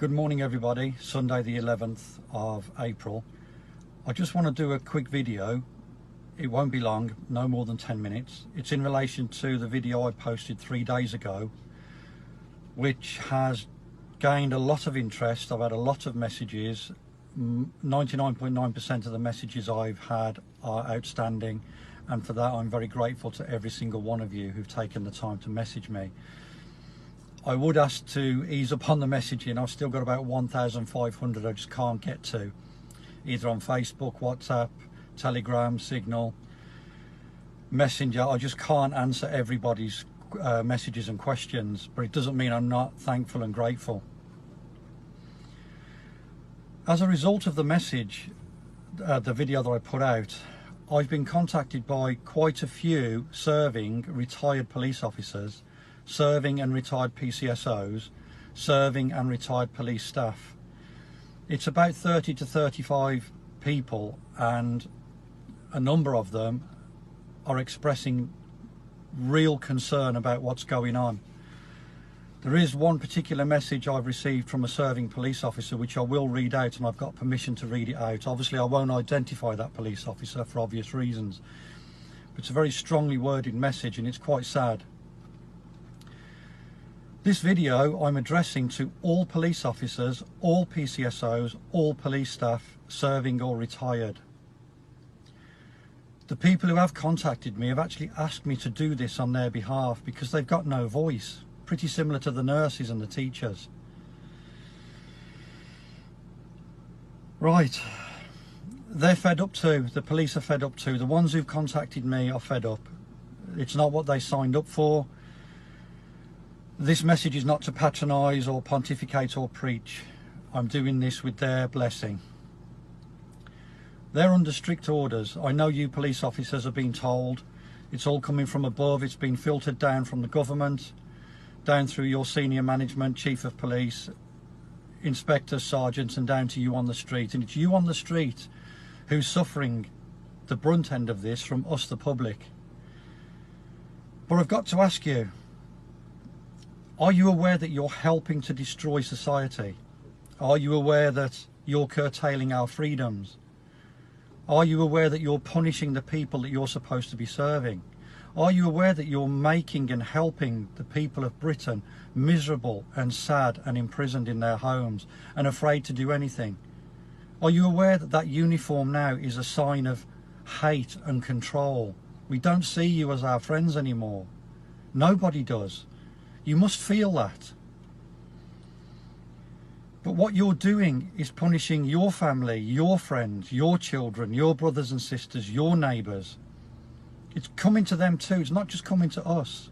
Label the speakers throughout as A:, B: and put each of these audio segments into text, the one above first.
A: Good morning everybody, Sunday the 11th of April. I just want to do a quick video. It won't be long, no more than 10 minutes. It's in relation to the video I posted 3 days ago, which has gained a lot of interest. I've had a lot of messages. 99.9% of the messages I've had are outstanding, and for that I'm very grateful to every single one of you who've taken the time to message me. I would ask to ease up on the messaging. I've still got about 1,500 I just can't get to, either on Facebook, WhatsApp, Telegram, Signal, Messenger. I just can't answer everybody's messages and questions, but it doesn't mean I'm not thankful and grateful. As a result of the message, the video that I put out, I've been contacted by quite a few serving retired police officers, serving and retired PCSOs, serving and retired police staff. It's about 30 to 35 people, and a number of them are expressing real concern about what's going on. There is one particular message I've received from a serving police officer which I will read out, and I've got permission to read it out. Obviously I won't identify that police officer for obvious reasons, but it's a very strongly worded message and it's quite sad. This video I'm addressing to all police officers, all PCSOs, all police staff, serving or retired. The people who have contacted me have actually asked me to do this on their behalf because they've got no voice, pretty similar to the nurses and the teachers. Right, they're fed up too, the police are fed up too. The ones who've contacted me are fed up. It's not what they signed up for. This message is not to patronise or pontificate or preach. I'm doing this with their blessing. They're under strict orders. I know you police officers have been told. It's all coming from above. It's been filtered down from the government, down through your senior management, chief of police, inspectors, sergeants, and down to you on the street. And it's you on the street who's suffering the brunt end of this from us, the public. But I've got to ask you, are you aware that you're helping to destroy society? Are you aware that you're curtailing our freedoms? Are you aware that you're punishing the people that you're supposed to be serving? Are you aware that you're making and helping the people of Britain miserable and sad and imprisoned in their homes and afraid to do anything? Are you aware that that uniform now is a sign of hate and control? We don't see you as our friends anymore. Nobody does. You must feel that. But what you're doing is punishing your family, your friends, your children, your brothers and sisters, your neighbours. It's coming to them too, it's not just coming to us.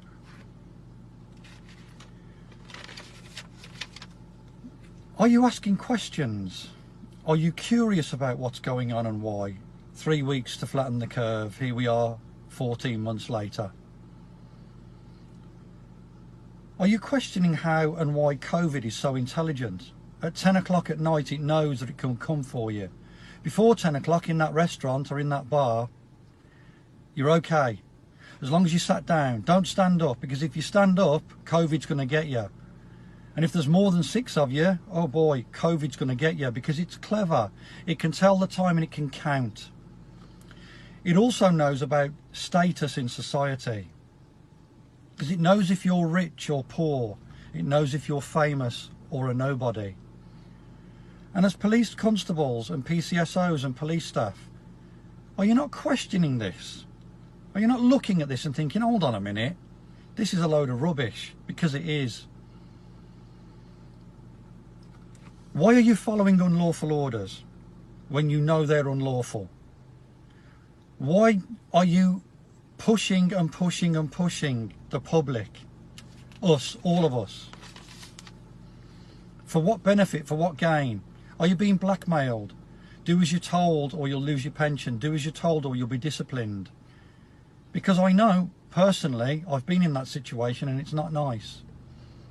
A: Are you asking questions? Are you curious about what's going on and why? 3 weeks to flatten the curve, here we are 14 months later. Are you questioning how and why COVID is so intelligent? At 10 o'clock at night it knows that it can come for you. Before 10 o'clock in that restaurant or in that bar, you're okay. As long as you sat down, don't stand up, because if you stand up, COVID's going to get you. And if there's more than 6 of you, oh boy, COVID's going to get you, because it's clever. It can tell the time and it can count. It also knows about status in society, because it knows if you're rich or poor. It knows if you're famous or a nobody. And as police constables and PCSOs and police staff, are you not questioning this? Are you not looking at this and thinking, hold on a minute, this is a load of rubbish? Because it is. Why are you following unlawful orders when you know they're unlawful? Why are you pushing and pushing and pushing the public, us, all of us? For what benefit, for what gain? Are you being blackmailed? Do as you're told or you'll lose your pension. Do as you're told or you'll be disciplined. Because I know, personally, I've been in that situation and it's not nice.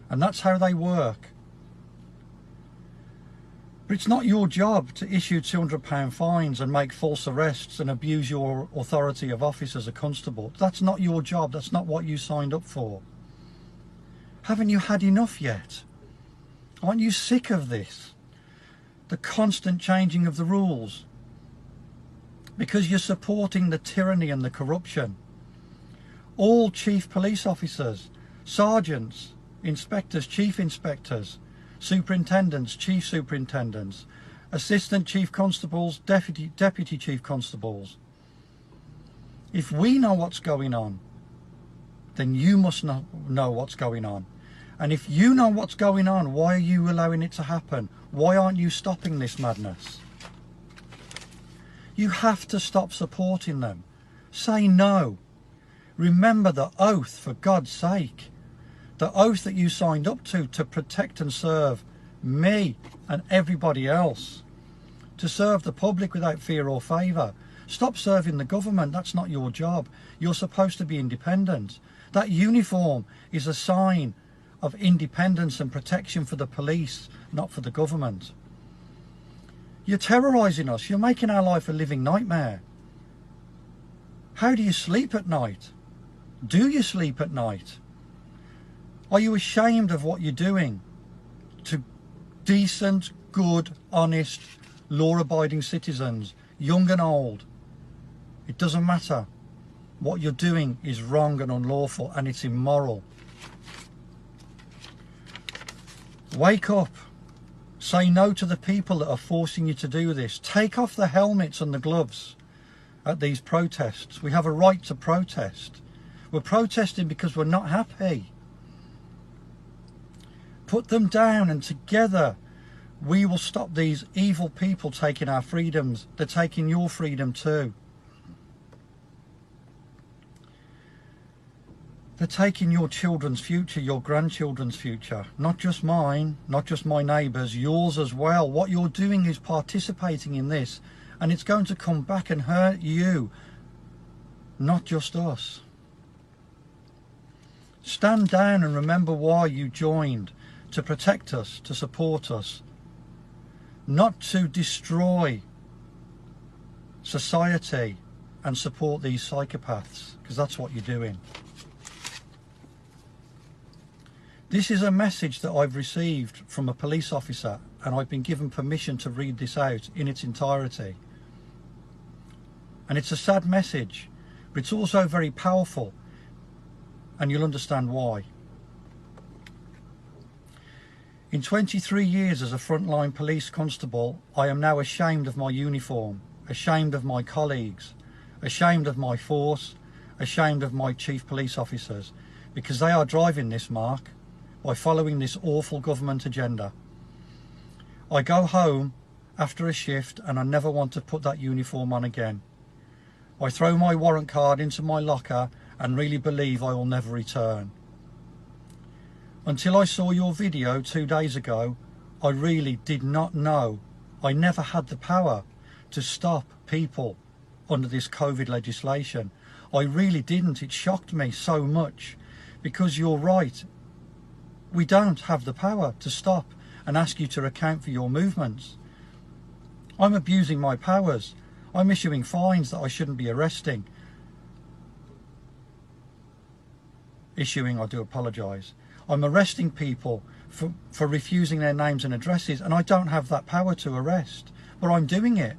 A: And that's how they work. But it's not your job to issue £200 fines and make false arrests and abuse your authority of office as a constable. That's not your job. That's not what you signed up for. Haven't you had enough yet? Aren't you sick of this? The constant changing of the rules. Because you're supporting the tyranny and the corruption. All chief police officers, sergeants, inspectors, chief inspectors, superintendents, chief superintendents, assistant chief constables, deputy chief constables. If we know what's going on, then you must know what's going on. And if you know what's going on, why are you allowing it to happen? Why aren't you stopping this madness? You have to stop supporting them. Say no. Remember the oath, for God's sake. The oath that you signed up to protect and serve me and everybody else. To serve the public without fear or favour. Stop serving the government. That's not your job. You're supposed to be independent. That uniform is a sign of independence and protection for the police, not for the government. You're terrorising us. You're making our life a living nightmare. How do you sleep at night? Do you sleep at night? Are you ashamed of what you're doing to decent, good, honest, law-abiding citizens, young and old? It doesn't matter. What you're doing is wrong and unlawful, and it's immoral. Wake up. Say no to the people that are forcing you to do this. Take off the helmets and the gloves at these protests. We have a right to protest. We're protesting because we're not happy. Put them down, and together we will stop these evil people taking our freedoms. They're taking your freedom too. They're taking your children's future, your grandchildren's future. Not just mine, not just my neighbours, yours as well. What you're doing is participating in this, and it's going to come back and hurt you, not just us. Stand down and remember why you joined. To protect us, to support us. Not to destroy society and support these psychopaths, because that's what you're doing. This is a message that I've received from a police officer, and I've been given permission to read this out in its entirety. And it's a sad message, but it's also very powerful, and you'll understand why. In 23 years as a frontline police constable, I am now ashamed of my uniform, ashamed of my colleagues, ashamed of my force, ashamed of my chief police officers, because they are driving this mark by following this awful government agenda. I go home after a shift and I never want to put that uniform on again. I throw my warrant card into my locker and really believe I will never return. Until I saw your video 2 days ago, I really did not know. I never had the power to stop people under this COVID legislation. I really didn't. It shocked me so much, because you're right. We don't have the power to stop and ask you to account for your movements. I'm abusing my powers. I'm issuing fines that I shouldn't be arresting. I do apologise. I'm arresting people for refusing their names and addresses, and I don't have that power to arrest, but I'm doing it.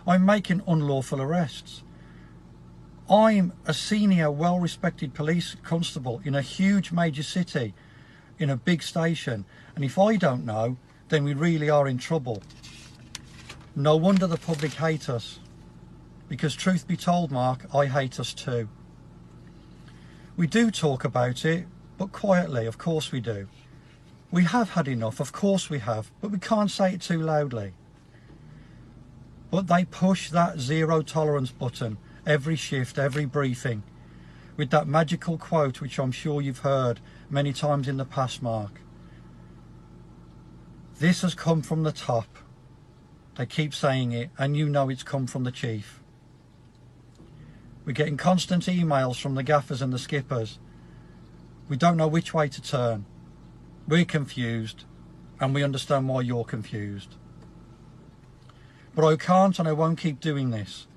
A: I'm making unlawful arrests. I'm a senior, well-respected police constable in a huge major city, in a big station, and if I don't know, then we really are in trouble. No wonder the public hate us, because truth be told, Mark, I hate us too. We do talk about it, but quietly, of course we do. We have had enough, of course we have, but we can't say it too loudly. But they push that zero tolerance button every shift, every briefing, with that magical quote which I'm sure you've heard many times in the past, Mark. This has come from the top. They keep saying it, and you know it's come from the chief. We're getting constant emails from the gaffers and the skippers. We don't know which way to turn. We're confused, and we understand why you're confused. But I can't and I won't keep doing this.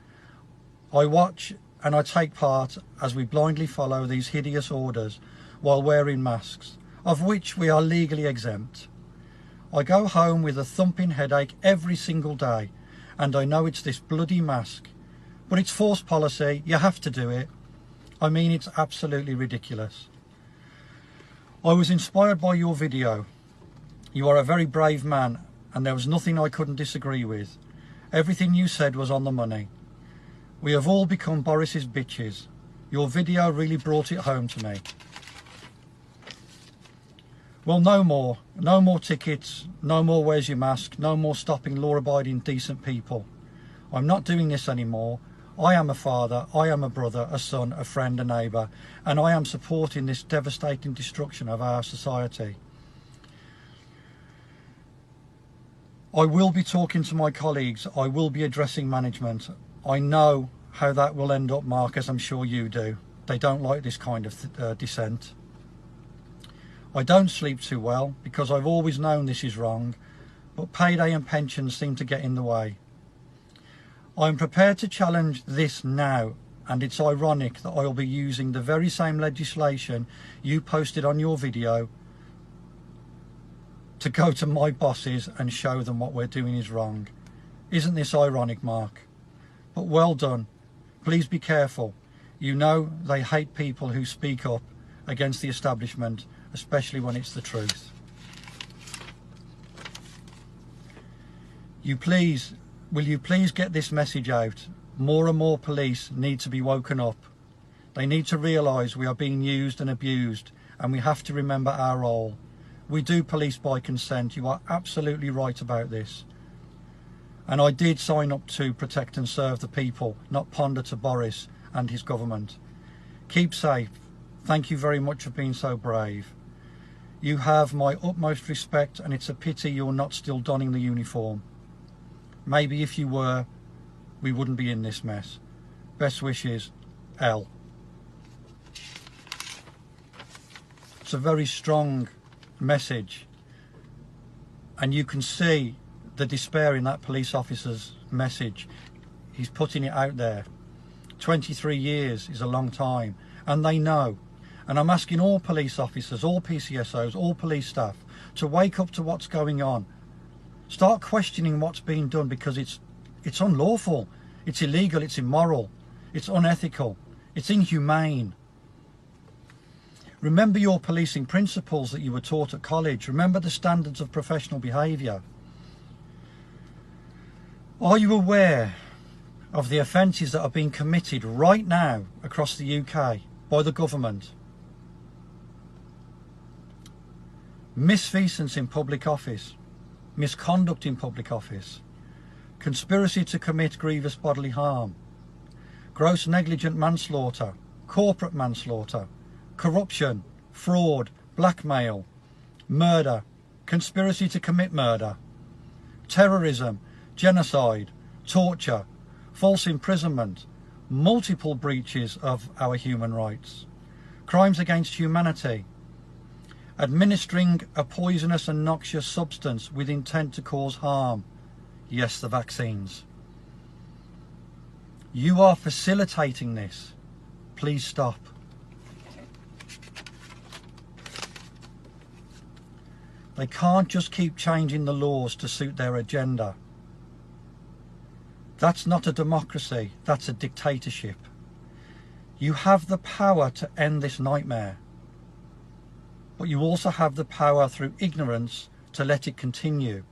A: I watch and I take part as we blindly follow these hideous orders while wearing masks. of which we are legally exempt. I go home with a thumping headache every single day, and I know it's this bloody mask. But it's forced policy, you have to do it. I mean, it's absolutely ridiculous. I was inspired by your video. You are a very brave man, and there was nothing I couldn't disagree with. Everything you said was on the money. We have all become Boris's bitches. Your video really brought it home to me. Well, no more tickets, no more where's your mask, no more stopping law-abiding decent people. I'm not doing this anymore. I am a father, I am a brother, a son, a friend, a neighbour, and I am supporting this devastating destruction of our society. I will be talking to my colleagues, I will be addressing management. I know how that will end up, Mark, as I'm sure you do. They don't like this kind of dissent. I don't sleep too well because I've always known this is wrong, but payday and pensions seem to get in the way. I'm prepared to challenge this now, and it's ironic that I'll be using the very same legislation you posted on your video to go to my bosses and show them what we're doing is wrong. Isn't this ironic, Mark? But well done. Please be careful. You know they hate people who speak up against the establishment, especially when it's the truth. Will you please get this message out? More and more police need to be woken up. They need to realise we are being used and abused, and we have to remember our role. We do police by consent. You are absolutely right about this. And I did sign up to protect and serve the people, not pander to Boris and his government. Keep safe. Thank you very much for being so brave. You have my utmost respect, and it's a pity you're not still donning the uniform. Maybe if you were, we wouldn't be in this mess. Best wishes, L. It's a very strong message, and you can see the despair in that police officer's message. He's putting it out there. 23 years is a long time, and they know. And I'm asking all police officers, all PCSOs, all police staff to wake up to what's going on. Start questioning what's being done, because it's unlawful, it's illegal, it's immoral, it's unethical, it's inhumane. Remember your policing principles that you were taught at college. Remember the standards of professional behaviour. Are you aware of the offences that are being committed right now across the UK by the government? Misfeasance in public office, misconduct in public office, conspiracy to commit grievous bodily harm, gross negligent manslaughter, corporate manslaughter, corruption, fraud, blackmail, murder, conspiracy to commit murder, terrorism, genocide, torture, false imprisonment, multiple breaches of our human rights, crimes against humanity, administering a poisonous and noxious substance with intent to cause harm. Yes, the vaccines. You are facilitating this. Please stop. They can't just keep changing the laws to suit their agenda. That's not a democracy, that's a dictatorship. You have the power to end this nightmare, but you also have the power through ignorance to let it continue.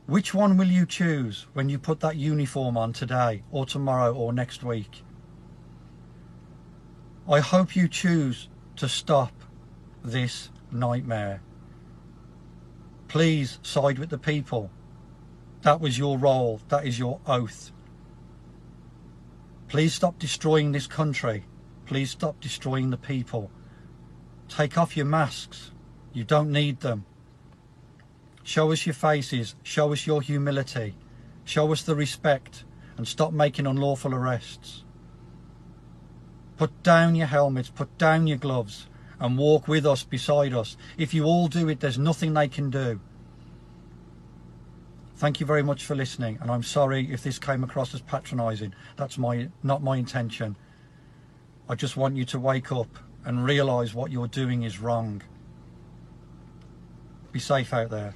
A: Which one will you choose when you put that uniform on today or tomorrow or next week? I hope you choose to stop this nightmare. Please side with the people. That was your role, that is your oath. Please stop destroying this country. Please stop destroying the people. Take off your masks. You don't need them. Show us your faces, show us your humility, show us the respect, and stop making unlawful arrests. Put down your helmets, put down your gloves, and walk with us, beside us. If you all do it, there's nothing they can do. Thank you very much for listening, and I'm sorry if this came across as patronising. That's not my intention. I just want you to wake up and realise what you're doing is wrong. Be safe out there.